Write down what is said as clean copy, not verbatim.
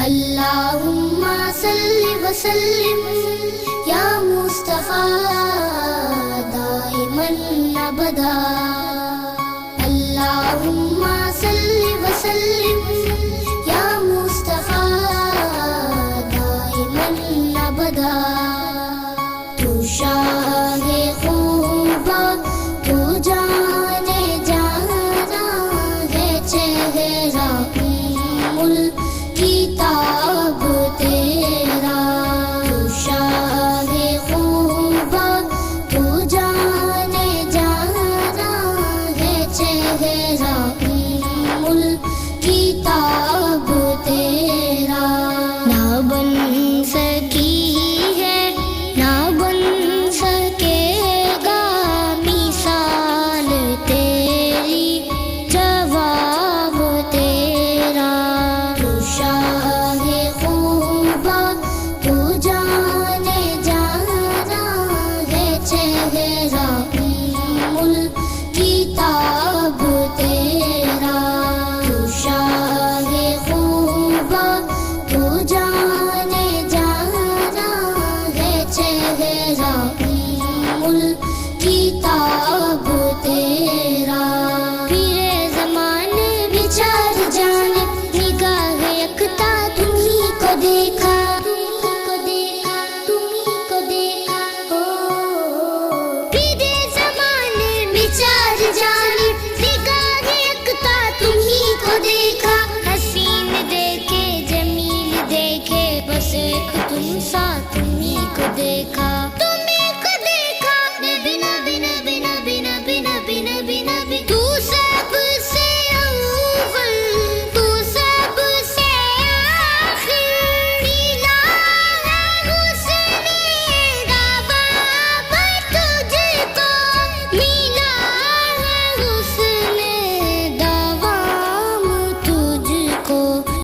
اللہم صلی وسلم یا مصطفیٰ دائماً ابدا اللہم صلی وسلم یا مصطفیٰ دائماً ابدا تو شاہ خوبا تو جان جانا ہے چہرہ کتاب تیرا تو شاہ خوبا تو جان جانا ہے چہرہ کتاب تیرا نہ بن سکی ہے نہ بن سکے گا مثال تیری جواب تیرا تو شاہ خوبا تو جان جانا ہے چہرہ کتاب تیرا تو شاہ خوبا تو جان جانا ہے چہرہ کتاب تیرا پیر زمان بچار جانے نگاہ یکتا تمہیں کو دیکھا پیر زمان بچار جانے نگاہ یکتا تمہیں کو دیکھا حسین دیکھے جمیل دیکھے بس ایک تم سا تمہیں کو دیکھا